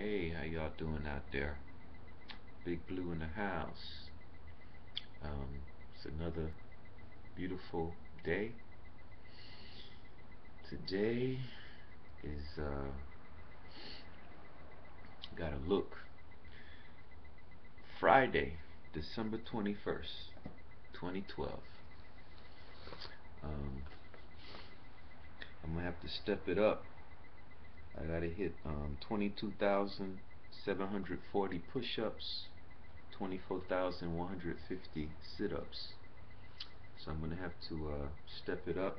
Hey, how y'all doing out there? Big Blue in the house. It's another beautiful day. Today is gotta look. Friday, December 21st, 2012. Um, I'm gonna have to step it up. I gotta hit 22,740 push-ups, 24,150 sit-ups. So I'm gonna have to step it up.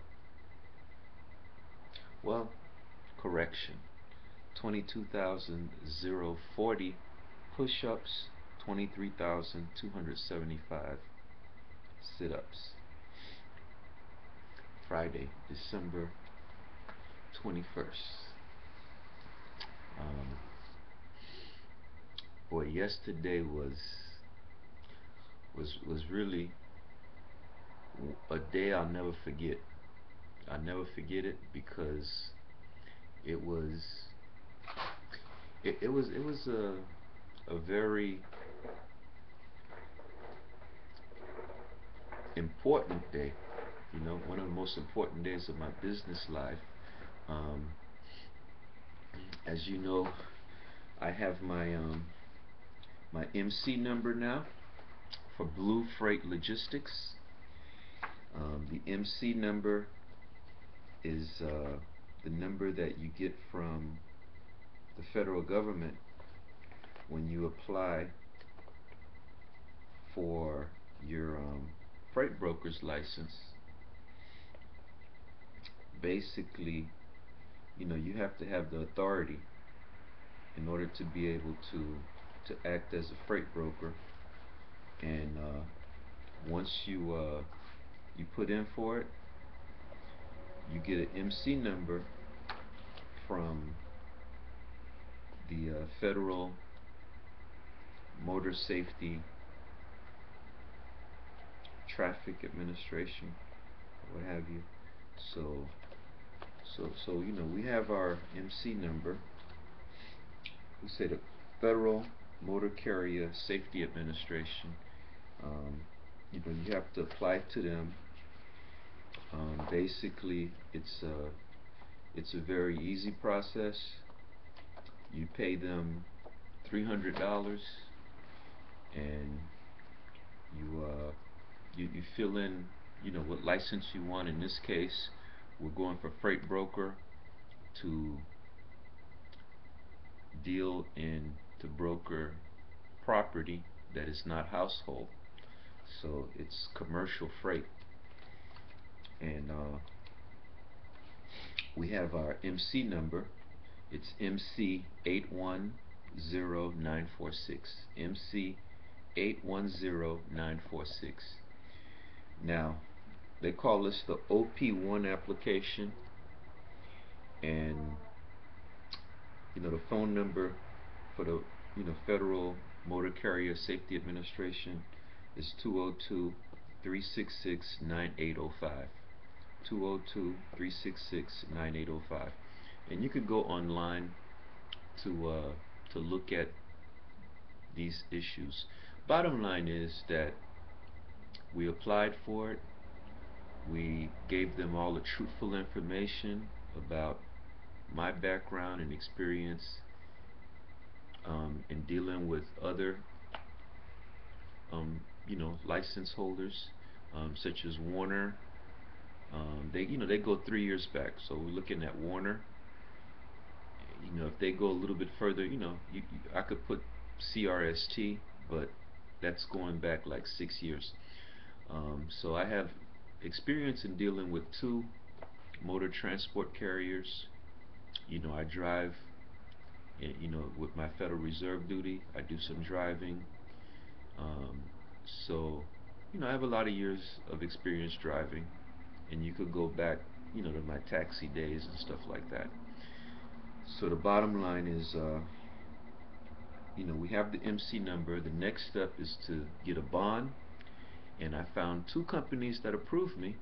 Well, correction. 22,040 push-ups, 23,275 sit-ups. Friday, December 21st. Um, Boy, yesterday was really a day I'll never forget. I'll never forget it because it was it was a very important day. You know, one of the most important days of my business life. Um, as you know, I have my MC number now for Blue Freight Logistics. The MC number is the number that you get from the federal government when you apply for your freight broker's license. Basically, you know, you have to have the authority in order to be able to act as a freight broker. And once you put in for it, you get an MC number from the Federal Motor Safety Traffic Administration, what have you. So, you know, we have our MC number. We say the Federal Motor Carrier Safety Administration. Um, you have to apply to them. Basically, it's a very easy process. You pay them $300, and you fill in, you know, what license you want. In this case, we're going for freight broker to deal in to broker property that is not household. So it's commercial freight, and we have our MC number. It's MC 810946. MC 810946. Now, they call this the OP1 application, and you know the phone number for the Federal Motor Carrier Safety Administration is 202-366-9805. 202-366-9805. And you could go online to look at these issues. Bottom line is that we applied for it. We gave them all the truthful information about my background and experience in dealing with other license holders, such as Warner. They go 3 years back, so we're looking at Warner. You know, if they go a little bit further, I could put CRST, but that's going back like 6 years. So I have experience in dealing with two motor transport carriers. You know, I drive, with my Federal Reserve duty. I do some driving. Um, so, I have a lot of years of experience driving, and you could go back, to my taxi days and stuff like that. So the bottom line is, we have the MC number. The next step is to get a bond, and I found two companies that approved me.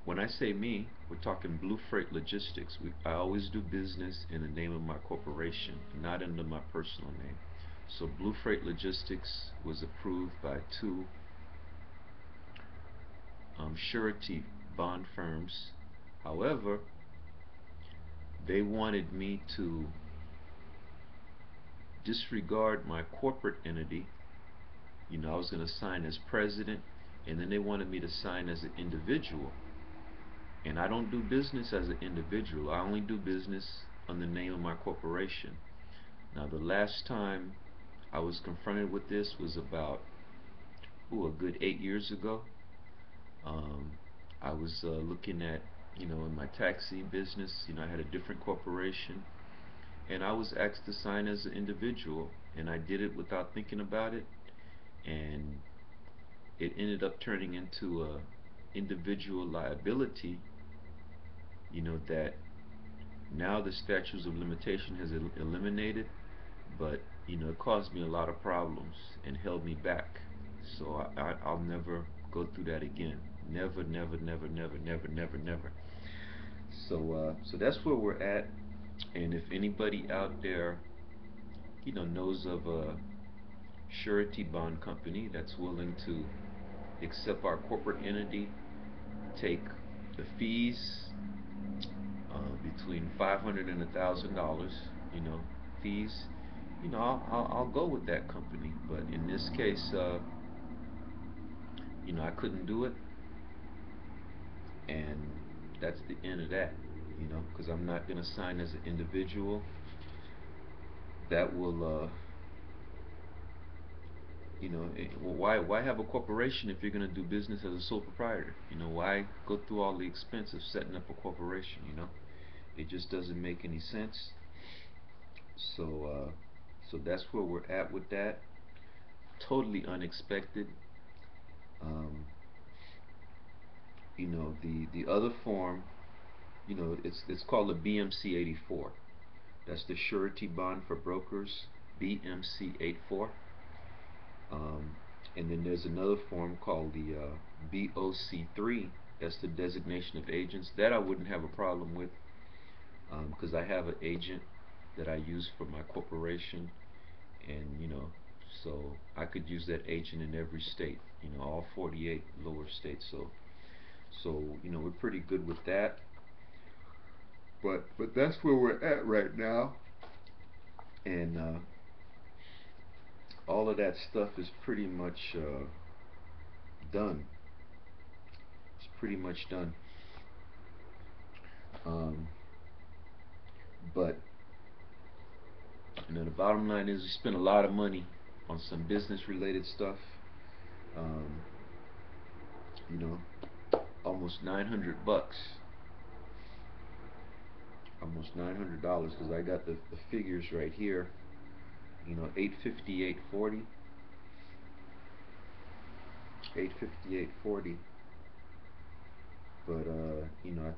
When I say me, We're talking Blue Freight Logistics. I always do business in the name of my corporation, not under my personal name. So Blue Freight Logistics was approved by two surety bond firms. However, they wanted me to disregard my corporate entity. I was going to sign as president, and then they wanted me to sign as an individual. And I don't do business as an individual. I only do business on the name of my corporation. Now, the last time I was confronted with this was about, a good 8 years ago. Um, I was looking at, in my taxi business, I had a different corporation, and I was asked to sign as an individual, and I did it without thinking about it, and it ended up turning into a individual liability, that now the statutes of limitation has eliminated, but it caused me a lot of problems and held me back. So I'll never go through that again. Never, never, never, never, never, never, never. So that's where we're at. And if anybody out there, knows of a surety bond company that's willing to accept our corporate entity, take the fees between $500 and $1,000, fees, I'll go with that company. But in this case, I couldn't do it, and that's the end of that. Because I'm not gonna sign as an individual. That will, why have a corporation if you're gonna do business as a sole proprietor? Why go through all the expense of setting up a corporation? It just doesn't make any sense. So that's where we're at with that. Totally unexpected. Um, the other form, it's called a BMC 84. That's the surety bond for brokers, BMC 84. Um, and then there's another form called the BOC3. That's the designation of agents. That I wouldn't have a problem with, because I have an agent that I use for my corporation, and so I could use that agent in every state, all 48 lower states. So we're pretty good with that. But that's where we're at right now, and all of that stuff is pretty much done. It's pretty much done. Um, but the bottom line is we spent a lot of money on some business related stuff. Um, you know, almost 900 bucks, almost $900, because I got the figures right here. 858.40, 858.40. But I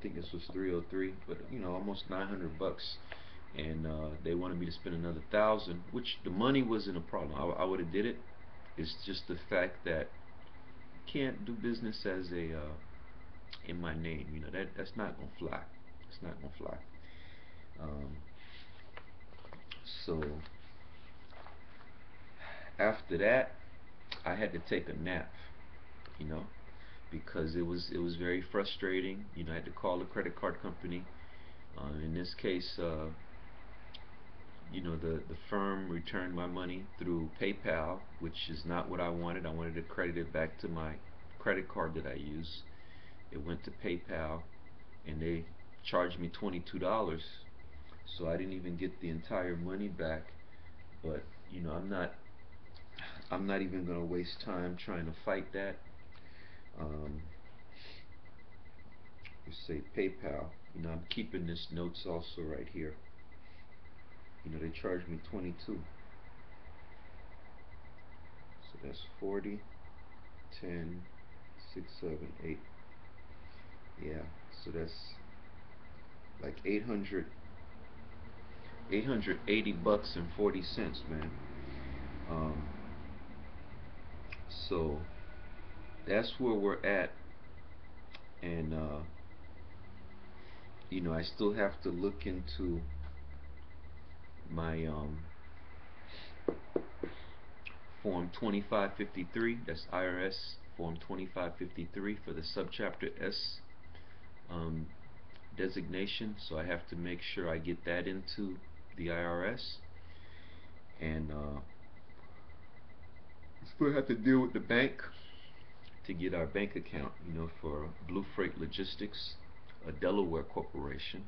think this was 303. But almost 900 bucks, and they wanted me to spend another 1,000, which the money wasn't a problem. I would have did it. It's just the fact that you can't do business as a in my name. That's not gonna fly. It's not gonna fly. Um, so after that, I had to take a nap. You know, because it was very frustrating. I had to call the credit card company. In this case, the firm returned my money through PayPal, which is not what I wanted. I wanted to credit it back to my credit card that I use. It went to PayPal, and they charged me $22. So I didn't even get the entire money back. But I'm not even gonna waste time trying to fight that. Um, you say PayPal. I'm keeping this notes also right here. They charged me 22. So that's 40, 10, 6, 7, 8. Yeah. So that's like 880 bucks and 40 cents, man. Um, so that's where we're at, and I still have to look into my Form 2553. That's IRS Form 2553 for the Subchapter S um, designation. So I have to make sure I get that into the IRS, and still have to deal with the bank to get our bank account, for Blue Freight Logistics, a Delaware corporation.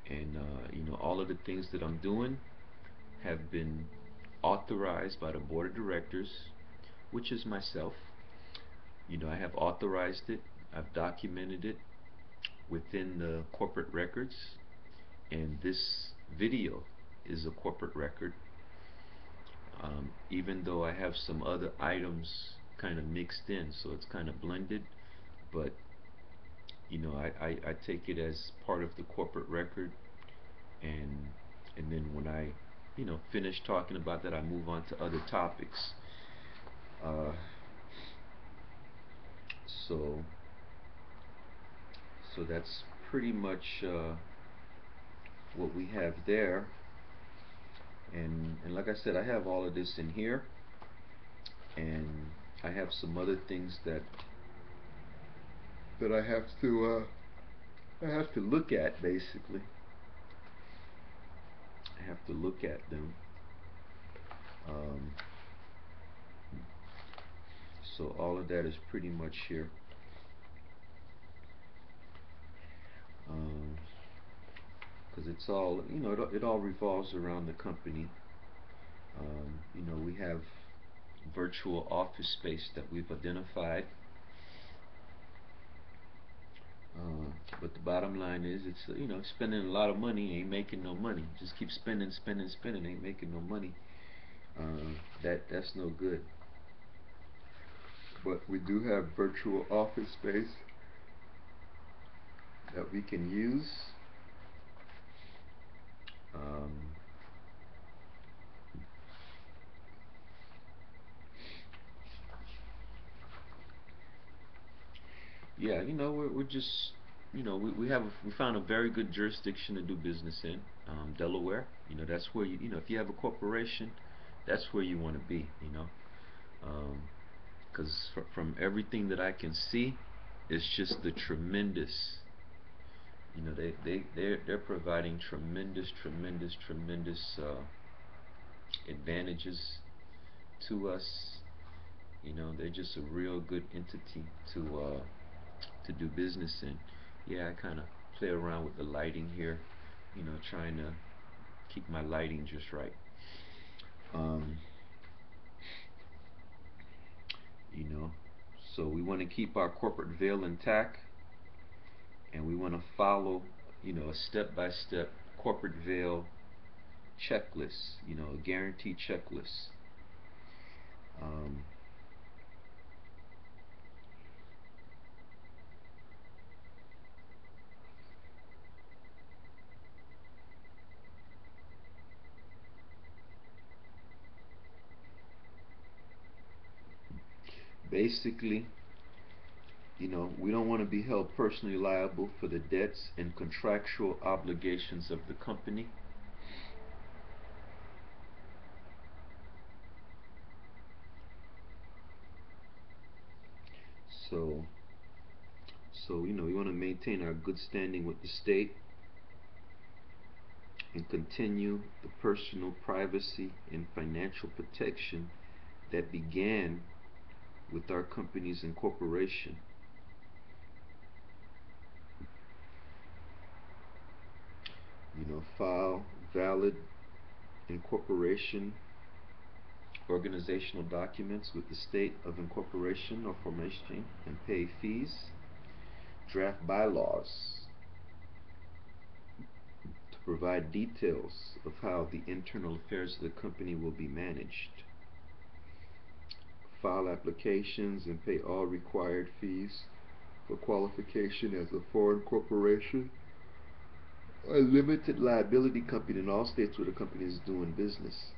And all of the things that I'm doing have been authorized by the board of directors, which is myself. I have authorized it, I've documented it within the corporate records, and this video is a corporate record. Even though I have some other items kind of mixed in, so it's kind of blended, but I take it as part of the corporate record, and then when I finish talking about that, I move on to other topics. Uh, so that's pretty much what we have there, and like I said, I have all of this in here, and I have some other things that I have to look at. Basically, I have to look at them. Um, so all of that is pretty much here. Because it's all, it all revolves around the company. We have virtual office space that we've identified. But the bottom line is, it's spending a lot of money, ain't making no money. Just keep spending, spending, spending, ain't making no money. That's no good. But we do have virtual office space that we can use. Um, yeah, we're just, we found a very good jurisdiction to do business in, Delaware. That's where if you have a corporation, that's where you want to be. Because from everything that I can see, it's just the tremendous. They're providing tremendous advantages to us. They're just a real good entity to do business in. Yeah, I kind of play around with the lighting here, trying to keep my lighting just right. Um, you know, so we want to keep our corporate veil intact, and we want to follow, a step-by-step corporate veil checklist, a guaranteed checklist. Um, Basically, we don't want to be held personally liable for the debts and contractual obligations of the company. So, we want to maintain our good standing with the state and continue the personal privacy and financial protection that began with our company's incorporation. File valid incorporation organizational documents with the state of incorporation or formation and pay fees. Draft bylaws to provide details of how the internal affairs of the company will be managed. File applications and pay all required fees for qualification as a foreign corporation or a limited liability company in all states where the company is doing business.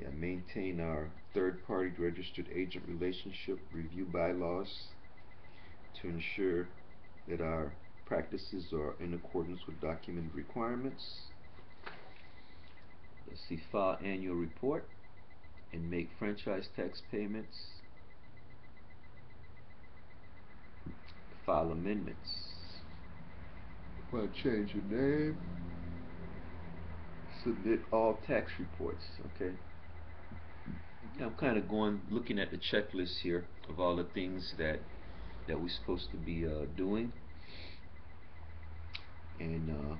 Yeah, maintain our third-party registered agent relationship, review bylaws to ensure that our practices are in accordance with documented requirements. Let's see, file annual report and make franchise tax payments. File amendments. If I change the name, submit all tax reports. Okay. Now I'm kind of looking at the checklist here of all the things that we're supposed to be doing, and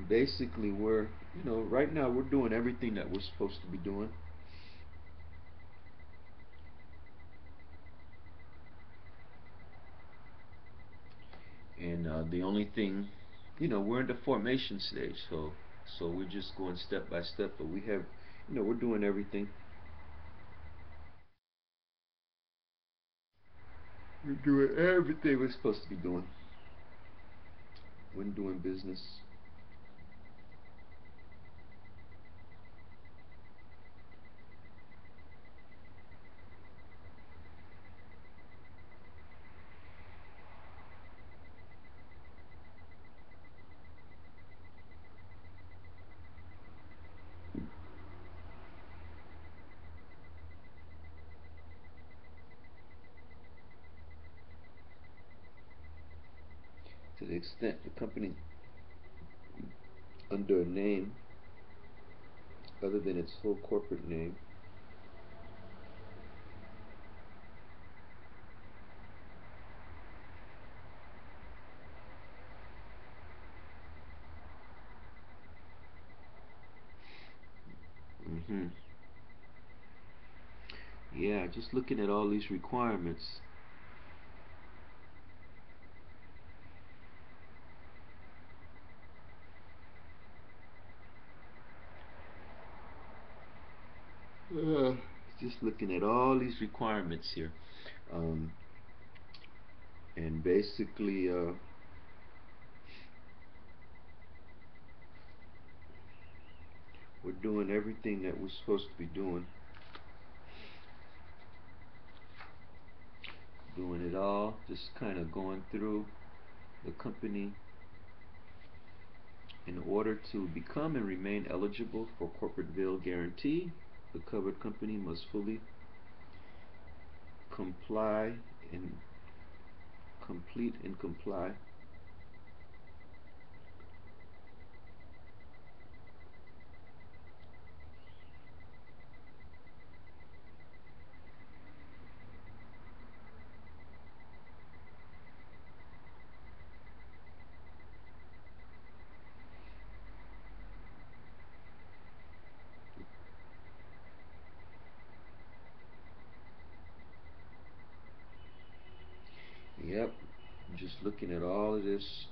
basically we're, right now we're doing everything that we're supposed to be doing. And the only thing, we're in the formation stage, so we're just going step by step, but we have, we're doing everything. We're doing everything we're supposed to be doing when doing business. To the extent the company under a name other than its full corporate name mm-hmm. Yeah, just looking at all these requirements. Uh, just looking at all these requirements here. Um, and basically, we're doing everything that we're supposed to be doing. Doing it all, just kind of going through the company. In order to become and remain eligible for corporate veil guarantee, the covered company must fully comply and complete and comply Yep, just looking at all of this.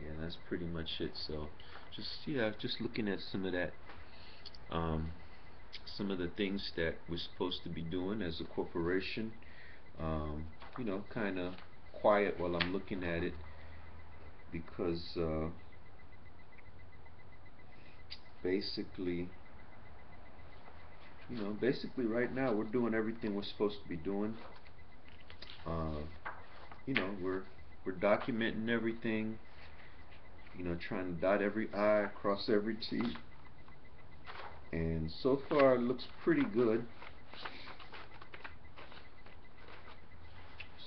Yeah, that's pretty much it. So, just looking at some of that, um, some of the things that we're supposed to be doing as a corporation. Kind of quiet while I'm looking at it because basically, basically right now we're doing everything we're supposed to be doing. Uh, we're documenting everything. Trying to dot every I, cross every T. And so far it looks pretty good.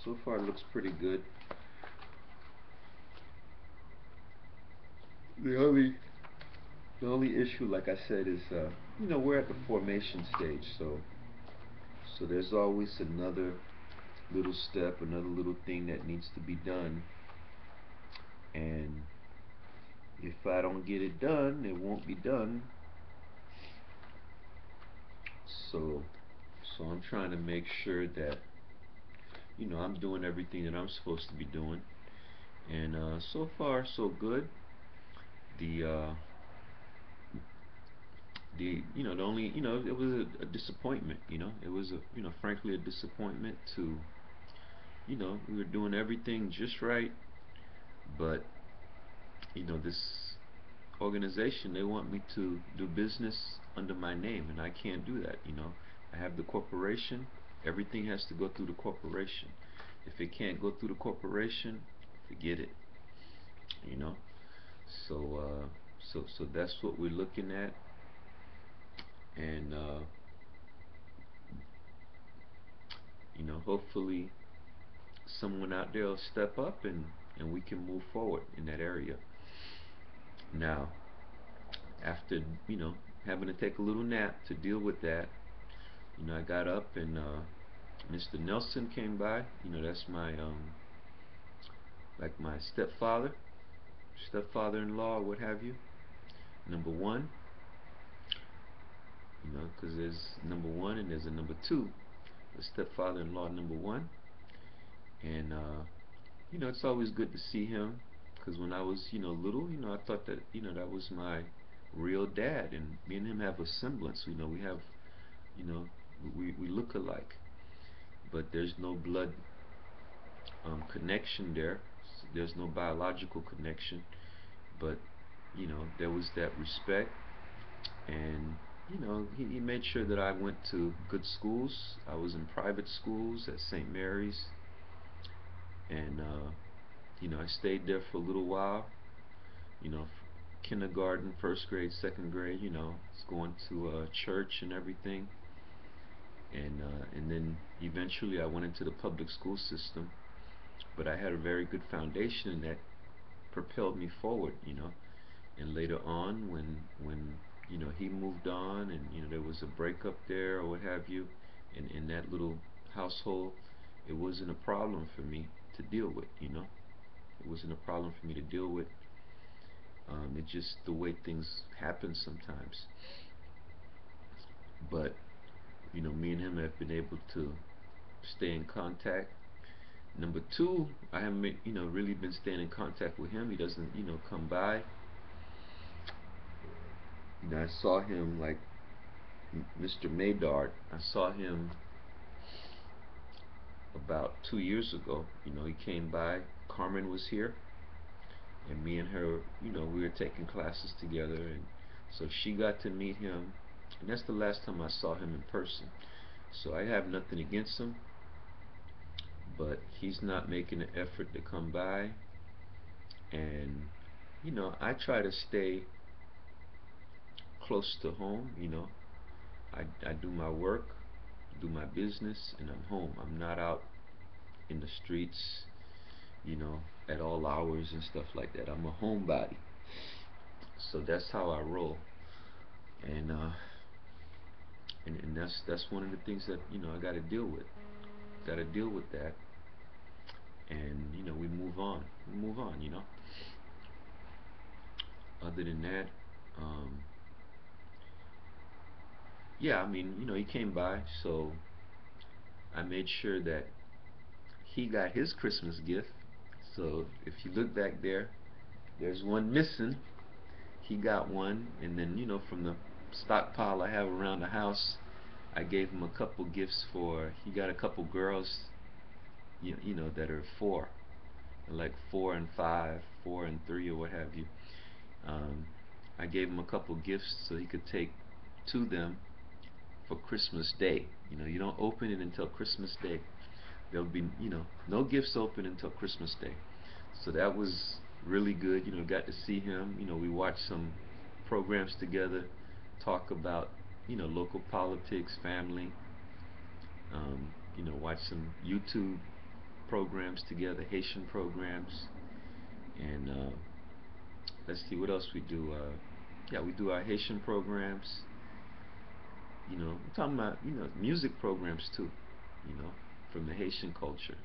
So far it looks pretty good. The only the only issue, like I said, is we're at the formation stage, so there's always another little step, another little thing that needs to be done, and if I don't get it done, it won't be done. So so I'm trying to make sure that I'm doing everything that I'm supposed to be doing, and so far so good. The the only it was a disappointment. It was a frankly a disappointment to we were doing everything just right, but this organization, they want me to do business under my name, and I can't do that. I have the corporation. Everything has to go through the corporation. If it can't go through the corporation, forget it. you know so so that's what we're looking at, and hopefully someone out there will step up, and we can move forward in that area. Now, after having to take a little nap to deal with that, I got up, and Mr. Nelson came by. That's my like my stepfather-in-law, what have you. Number one, because there's number one and there's a number two. The stepfather-in-law number one, and it's always good to see him, because when I was little, I thought that that was my real dad, and me and him have a semblance. We have you know we look alike, but there's no blood connection there. There's no biological connection, but there was that respect, and he made sure that I went to good schools. I was in private schools at St. Mary's, and I stayed there for a little while. Kindergarten, first grade, second grade. Was going to church and everything, and then eventually I went into the public school system. But I had a very good foundation that propelled me forward. And later on, when he moved on, and there was a breakup there or what have you, in that little household, it wasn't a problem for me to deal with. It wasn't a problem for me to deal with. It's just the way things happen sometimes. But me and him have been able to stay in contact. Number two, I haven't really been staying in contact with him. He doesn't come by. I saw him, like Mr. Maydard. I saw him about 2 years ago. He came by. Carmen was here, and me and her, we were taking classes together, and so she got to meet him, and that's the last time I saw him in person. So I have nothing against him, but he's not making an effort to come by, and I try to stay close to home. I do my work, do my business, and I'm home. I'm not out in the streets, at all hours and stuff like that. I'm a homebody, so that's how I roll, and and that's one of the things that I got to deal with. Got to deal with that, and we move on. We move on. Other than that, um, yeah, I mean, he came by, so I made sure that he got his Christmas gift. So if you look back there, there's one missing. He got one, and then from the stockpile I have around the house, I gave him a couple gifts for. He got a couple girls, that are four, like 4 and 5, 4 and 3, or what have you. Um, I gave him a couple gifts so he could take to them for Christmas Day. You don't open it until Christmas Day. There'll be, no gifts open until Christmas Day. So that was really good. Got to see him. We watched some programs together, talk about, local politics, family. Watch some YouTube programs together, Haitian programs, and let's see what else we do. Yeah, we do our Haitian programs. I'm talking about music programs too. You know, from the Haitian culture,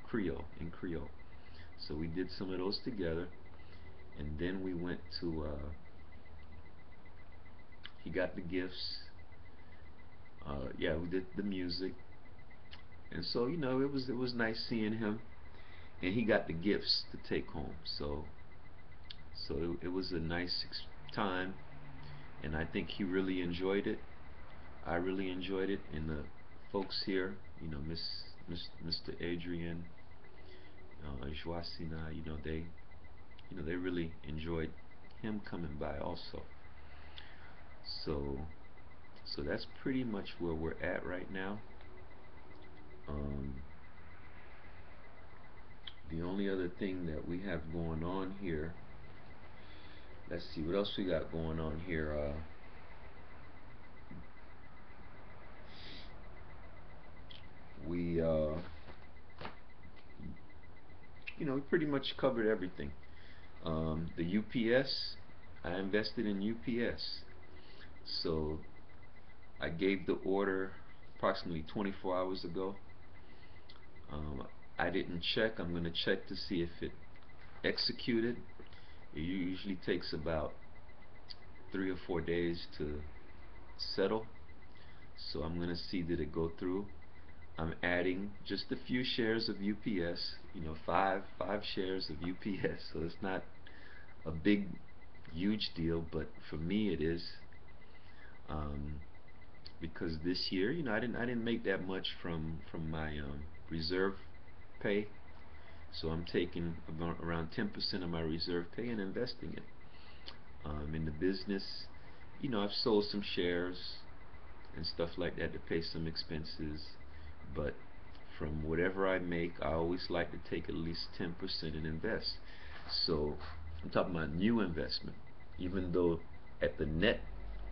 Creole in Creole. So we did some of those together, and then we went to. He got the gifts. Yeah, we did the music, and so it was nice seeing him, and he got the gifts to take home. So it was a nice time, and I think he really enjoyed it. I really enjoyed it, and the folks here, Mr. Adrian, Joacina, they really enjoyed him coming by also. So, so that's pretty much where we're at right now. Um, the only other thing that we have going on here, let's see what else we got going on here. We pretty much covered everything. The UPS, I invested in UPS. So I gave the order approximately 24 hours ago. I didn't check. I'm going to check to see if it executed. It usually takes about 3 or 4 days to settle. So I'm going to see did it go through. I'm adding just a few shares of UPS, five shares of UPS. So it's not a big, huge deal, but for me it is. Um, because this year, I didn't make that much from my reserve pay, so I'm taking about around 10% of my reserve pay and investing it in the business. I've sold some shares and stuff like that to pay some expenses, but from whatever I make, I always like to take at least 10% and invest. So I'm talking about new investment, even though at the net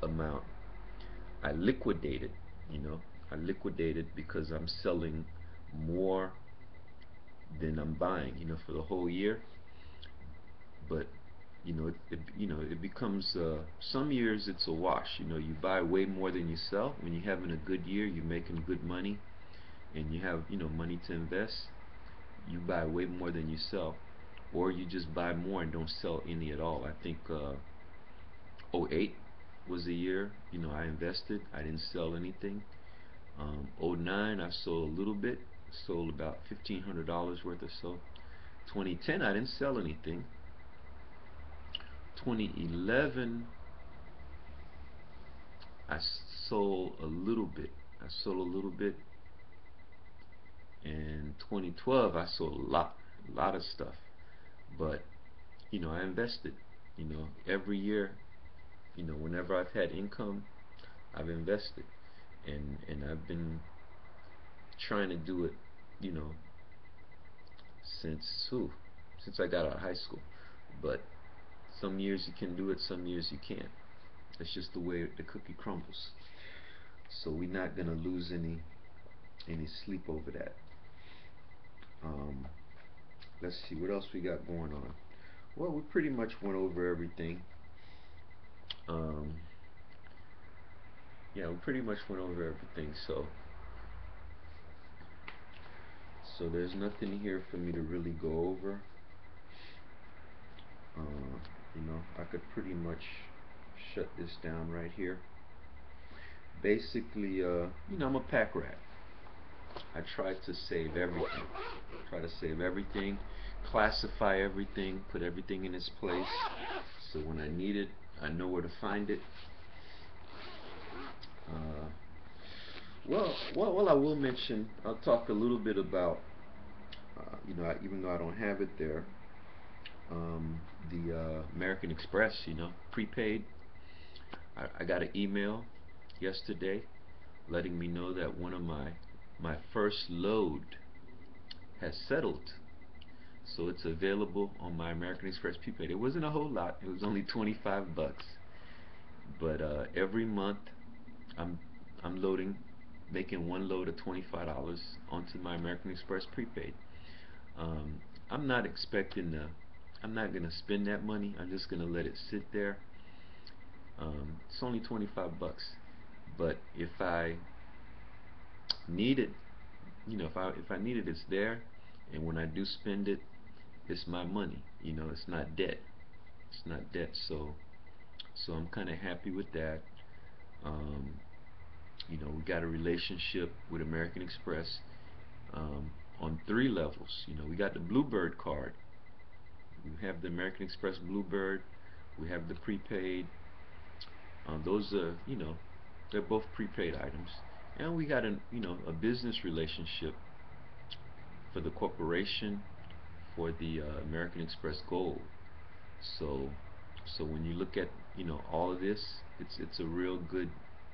amount I liquidated, you know, I liquidated because I'm selling more than I'm buying, for the whole year. But it becomes some years it's a wash. You buy way more than you sell. When you're having a good year, you're making good money, and you have money to invest. You buy way more than you sell, or you just buy more and don't sell any at all. I think '08 was a year I invested. I didn't sell anything. '09 I sold a little bit, sold about $1,500 worth or so. 2010 I didn't sell anything. 2011 I sold a little bit. I sold a little bit. And 2012 I sold a lot of stuff. But I invested. Every year, whenever I've had income, I've invested, and I've been trying to do it, you know, since since I got out of high school. But some years you can do it, some years you can't. That's just the way the cookie crumbles. So we're not gonna lose any sleep over that. Um, let's see what else we got going on. Well, we pretty much went over everything. Um, yeah, we pretty much went over everything. So there's nothing here for me to really go over. I could pretty much shut this down right here. Basically, I'm a pack rat. I try to save everything. Try to save everything, classify everything, put everything in its place. So when I need it, I know where to find it. Uh, well, I will mention. I'll talk a little bit about. Even though I don't have it there, the American Express. Prepaid. I got an email yesterday letting me know that one of my first load has settled. So it's available on my American Express prepaid. It wasn't a whole lot. It was only 25 bucks. But every month I'm I'm loading, making one load of $25 onto my American Express prepaid. I'm not expecting to I'm not gonna spend that money. I'm just gonna let it sit there. It's only 25 bucks, but if I need it, if I need it, it's there. And when I do spend it, it's my money. It's not debt. It's not debt. So I'm kind of happy with that. Um, we got a relationship with American Express on three levels. We got the Bluebird card. We have the American Express Bluebird. We have the prepaid. Those are, they're both prepaid items. And we got a business relationship for the corporation for the American Express Gold. So, so when you look at all of this, it's a real good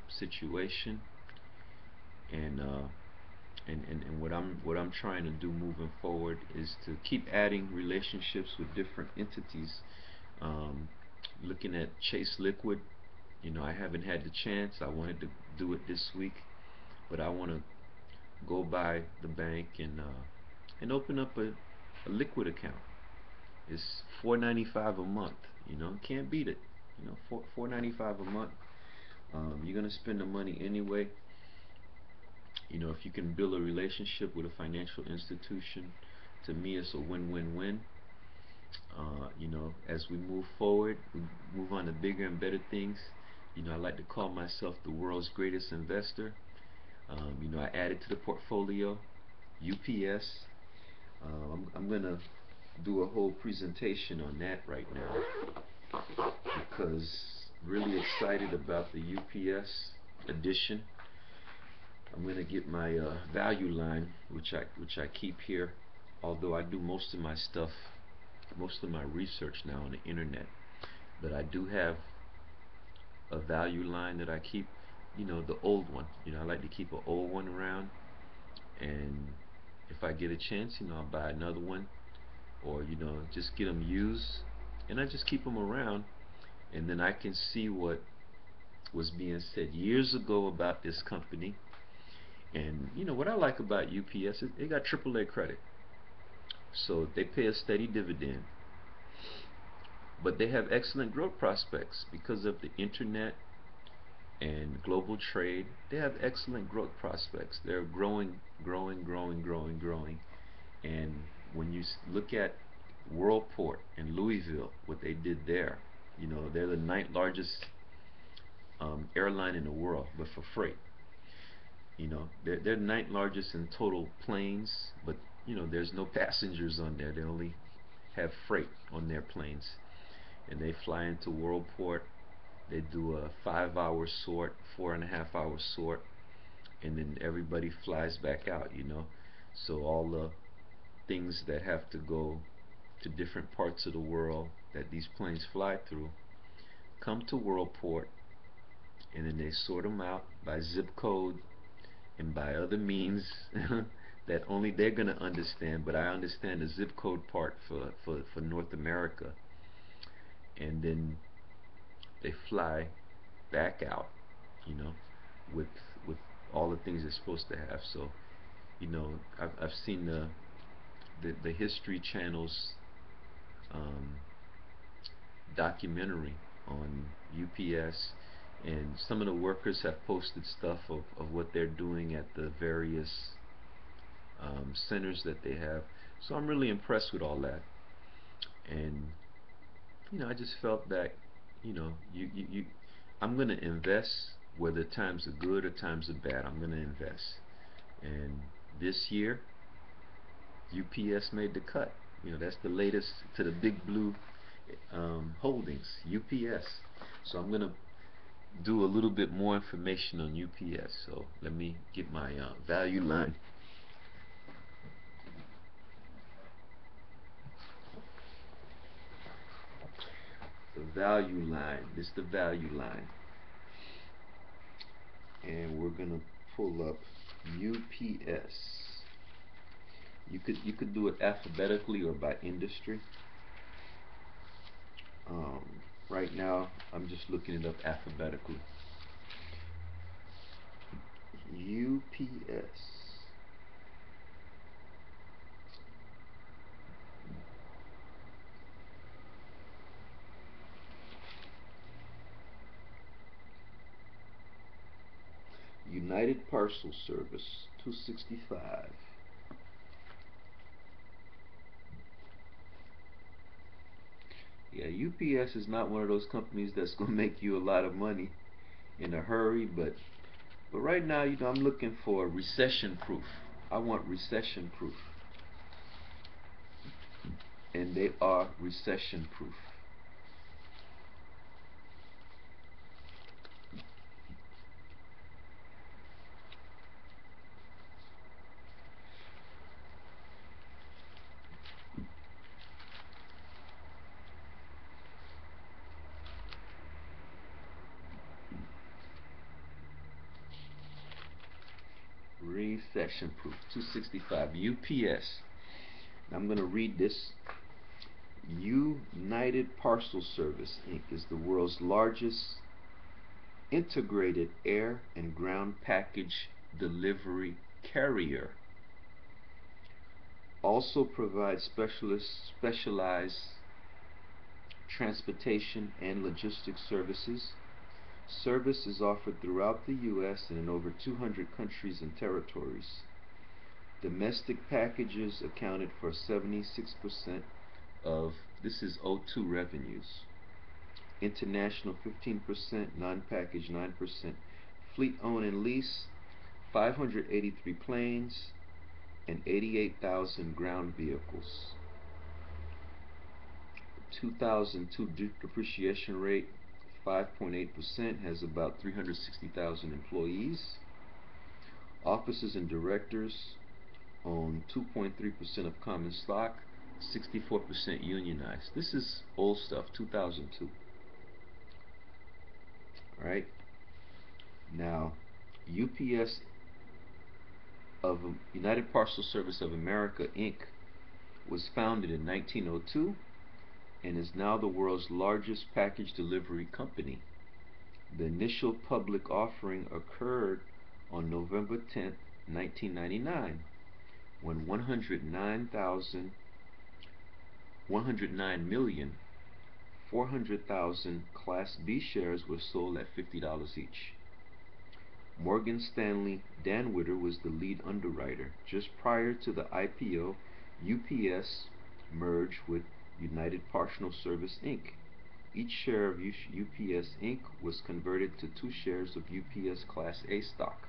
situation, and what I'm trying to do moving forward is to keep adding relationships with different entities. Um, Looking at Chase Liquid, I haven't had the chance. I wanted to do it this week, but I want to go by the bank and open up a liquid account. It's $4.95 a month. Can't beat it. $4.95 a month. You're gonna spend the money anyway. If you can build a relationship with a financial institution, to me it's a win-win-win. As we move forward, we move on to bigger and better things. I like to call myself the world's greatest investor. I added to the portfolio UPS. I'm gonna do a whole presentation on that right now because really excited about the UPS edition. I'm gonna get my value line, which I keep here. Although I do most of my stuff, most of my research now on the internet, but I do have a value line that I keep. The old one. I like to keep an old one around, and if I get a chance, I'll buy another one, or just get them used, and I just keep them around, and then I can see what was being said years ago about this company. And what I like about UPS is they got AAA credit, so they pay a steady dividend, but they have excellent growth prospects because of the internet and global trade. They have excellent growth prospects. They're growing, growing, growing, growing, growing. And when you look at Worldport in Louisville, what they did there, they're the ninth largest airline in the world, but for freight. They're ninth largest in total planes, but there's no passengers on there. They only have freight on their planes, and they fly into Worldport. They do a 5-hour sort, 4.5-hour sort, and then everybody flies back out. So all the things that have to go to different parts of the world that these planes fly through come to Worldport, and then they sort them out by zip code and by other means that only they're going to understand, but I understand the zip code part for North America. And then they fly back out, you know, with with all the things they're supposed to have. So, I've seen the History Channel's um, documentary on UPS, and some of the workers have posted stuff of what they're doing at the various centers that they have. So I'm really impressed with all that, and I just felt that I'm gonna invest whether times are good or times are bad. I'm gonna invest, and this year UPS made the cut. That's the latest to the Big Blue holdings, UPS. So I'm gonna do a little bit more information on UPS. So let me get my value line. The value line. This is the value line, and we're gonna pull up UPS. You could do it alphabetically or by industry. Um, right now, I'm just looking it up alphabetically. UPS. United Parcel Service, 265. Yeah, UPS is not one of those companies that's gonna make you a lot of money in a hurry, but right now, I'm looking for recession proof. I want recession proof, and they are recession proof. Recession proof, 265. UPS. I'm going to read this. United Parcel Service Inc. is the world's largest integrated air and ground package delivery carrier. Also provides specialized transportation and logistics services. Service is offered throughout the U.S. and in over 200 countries and territories. Domestic packages accounted for 76% of, this is O2 revenues. International 15%, non-package 9%. Fleet owned and lease 583 planes and 88,000 ground vehicles. 2002 depreciation rate 5.8%, has about 360,000 employees. Officers and directors own 2.3% of common stock, 64% unionized. This is old stuff, 2002. Right? Now, UPS of United Parcel Service of America Inc. was founded in 1902 and is now the world's largest package delivery company. The initial public offering occurred on November 10, 1999, when 109,400,000 Class B shares were sold at $50 each. Morgan Stanley Danwitter was the lead underwriter. Just prior to the IPO, UPS merged with United Parcel Service Inc. Each share of UPS Inc. was converted to 2 shares of UPS Class A stock.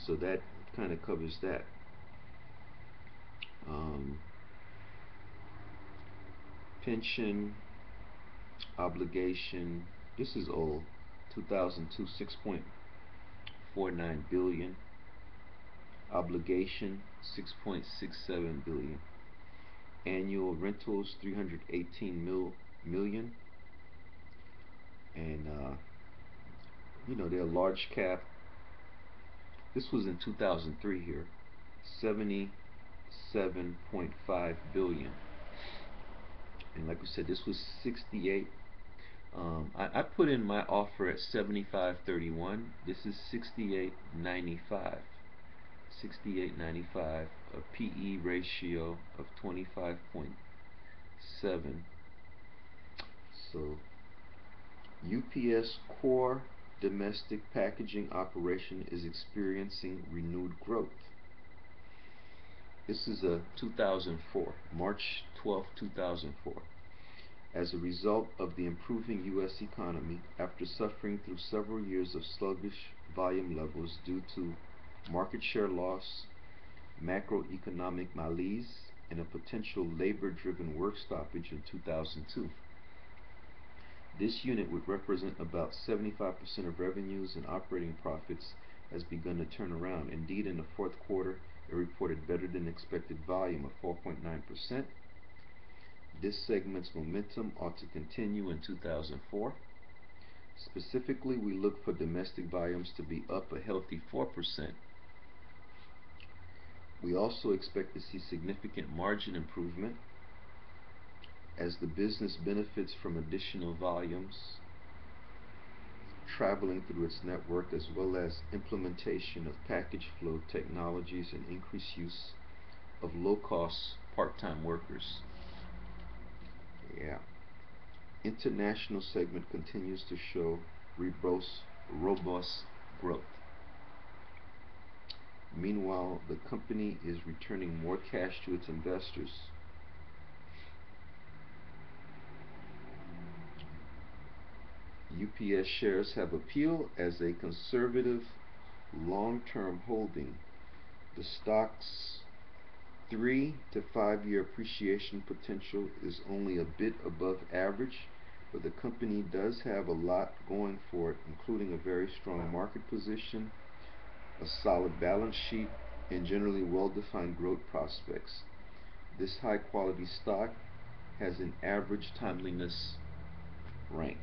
So that kind of covers that. Pension obligation, this is old, 2002, 6.49 billion. Obligation 6.67 billion. Annual rentals 318 million. And they're large cap. This was in 2003 here, 77.5 billion. And like we said, this was 68. I put in my offer at 75.31. This is 68.95. 68.95. A PE ratio of 25.7. So UPS core domestic packaging operation is experiencing renewed growth. This is a 2004, March 12, 2004. As a result of the improving U.S. economy, after suffering through several years of sluggish volume levels due to market share loss, macroeconomic malaise, and a potential labor-driven work stoppage in 2002. This unit would represent about 75% of revenues and operating profits has begun to turn around. Indeed, in the fourth quarter, it reported better than expected volume of 4.9%. This segment's momentum ought to continue in 2004. Specifically, we look for domestic volumes to be up a healthy 4%. We also expect to see significant margin improvement as the business benefits from additional volumes traveling through its network, as well as implementation of package flow technologies and increased use of low-cost part-time workers. Yeah. International segment continues to show robust growth. Meanwhile, the company is returning more cash to its investors. UPS shares have appeal as a conservative long-term holding. The stock's 3 to 5 year appreciation potential is only a bit above average, but the company does have a lot going for it, including a very strong market position, a solid balance sheet, and generally well-defined growth prospects. This high-quality stock has an average timeliness rank.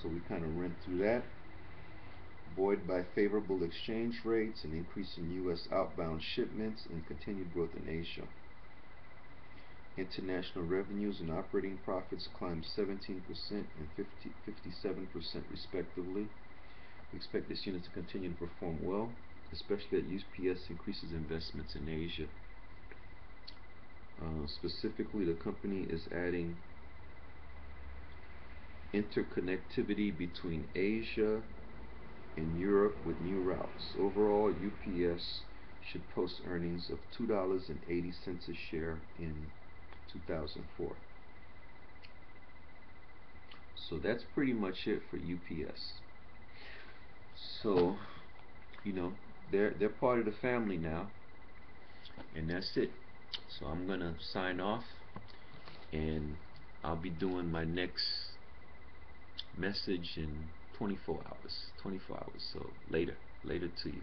So we kind of went through that. Buoyed by favorable exchange rates, an increase in U.S. outbound shipments, and continued growth in Asia. International revenues and operating profits climbed 17% and 57% respectively. We expect this unit to continue to perform well, especially as UPS increases investments in Asia. Specifically, the company is adding interconnectivity between Asia and Europe with new routes. Overall, UPS should post earnings of $2.80 a share in 2004. So that's pretty much it for UPS. So, they're part of the family now, and that's it. So I'm gonna sign off, and I'll be doing my next message in 24 hours. 24 hours. So later to you.